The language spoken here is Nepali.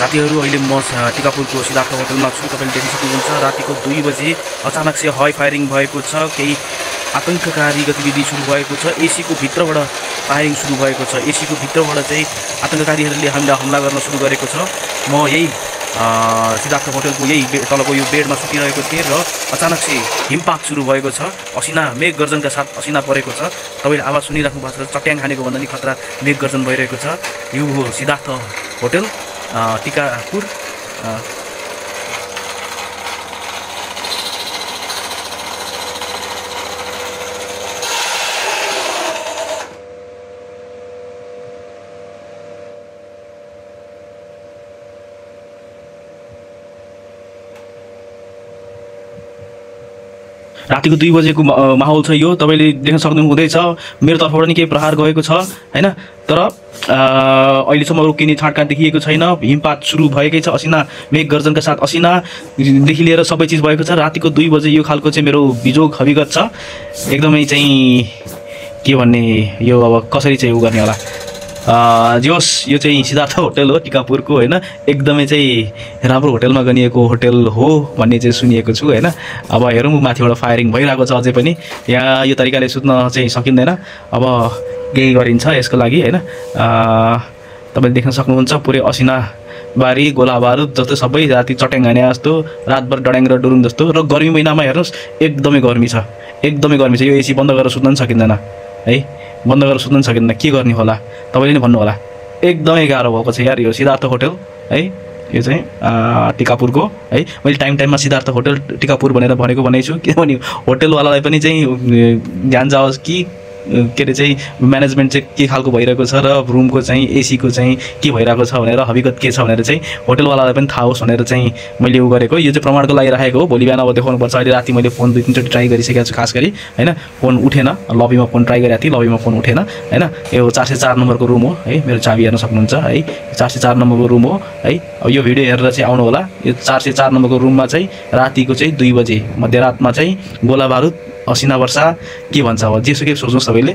साथीहरू अहिले म टिकापुरको सिद्धार्थ होटलमा छु। तपाईले देख्न सक्नुहुन्छ रातिको 2 बजे अचानक से हवाई फायरिङ भएको छ। केही आतंककारी गतिविधि सुरु भएको छ। एसी को भित्रबाट फायरिङ सुरु भएको छ। एसी को भित्रबाट चाहिँ आतंककारीहरूले हामीलाई हमला गर्न सुरु गरेको छ। म यही सिद्धार्थ होटलको यही तलको यो बेडमा सुतिरहेको थिएँ र अचानक से हिमपात सुरु भएको छ। असिना मेघ गर्जनका साथ असिना परेको छ। तपाईले आवाज सुनिराख्नु भएको छ। चट्याङ खानेको भन्दा नि खतरा मेघ गर्जन भइरहेको छ। यो हो सिद्धार्थ होटल टिकापुर। रातिको 2 बजेको माहौल छ यो। तपाईले देख्न सक्नु हुँदैछ। मेरो तर्फबाट नि केही प्रहार गएको छ हैन, तर अहिलेसम्म रोकिने छाडकाट देखिएको छैन। हिमपात सुरु भएकै छ। असिना मेघ गर्जनका साथ असिनादेखि लिएर सबै चिज भएको छ। रातिको 2 बजे यो खालको चाहिँ मेरो बिजोग हविगत छ। एकदमै चाहिँ के भन्ने, यो अब कसरी चाहिँ उ गर्ने होला। जोस् यो चाहिँ सिद्धार्थ होटल हो टिकापुरको हैन। एकदमै चाहिँ राम्रो होटलमा गनिएको होटल हो भन्ने चाहिँ सुनिएको छु हैन। अब हेरौँ माथिबाट फायरिङ भइरहेको छ। अझै पनि यहाँ यो तरिकाले सुत्न चाहिँ सकिँदैन। अब केही गरिन्छ यसको लागि हैन। तपाईले देख्न सक्नुहुन्छ पुरै असिना बारी गोला बारुद जस्तो सबै राति चट्याङ हाने जस्तो रातभर डड्याङ र डुरुङ जस्तो। र गर्मी महिनामा हेर्नुस् एकदमै गर्मी छ। एकदमै गर्मी छ। यो एसी बन्द गरेर सुत्न सकिँदैन है। बन्द गरेर सुत्न सकिँदैन। के गर्ने होला तपाईले नै भन्नु होला। एकदमै गाह्रो भएको छ यार यो सिद्धार्थ होटल है। यो चाहिँ टिकापुरको है। मैले टाइममा सिद्धार्थ होटल टिकापुर भनेर भनेको छु। किनभने होटलवालालाई पनि चाहिँ ध्यान जाओस् कि के अरे चाहिँ म्यानेजमेन्ट चाहिँ के खालको भइरहेको छ र रुमको चाहिँ एसीको चाहिँ के भइरहेको छ भनेर हविगत के छ भनेर चाहिँ होटलवालालाई पनि थाहा होस् भनेर चाहिँ मैले उ गरेको। यो चाहिँ प्रमाणको लागि राखेको हो। भोलि बिहान अब देखाउनुपर्छ। अहिले राति मैले फोन 2-3 चोटि ट्राई गरिसकेको छु। खास गरी हैन फोन उठेन। लबीमा फोन ट्राई गरेको थिएँ, लबीमा फोन उठेन हैन। यो 404 नम्बरको रुम हो है। मेरो चाबी हेर्न सक्नुहुन्छ है। 404 नम्बरको रुम हो है। अब यो भिडियो हेरेर चाहिँ आउनु होला। यो 404 नम्बरको रुममा चाहिँ रातिको चाहिँ 2 बजे मध्यरातमा चाहिँ गोला बारुद असिना वर्षा के भन्छ अब जेसुकै सोच्नुहोस् तपाईले।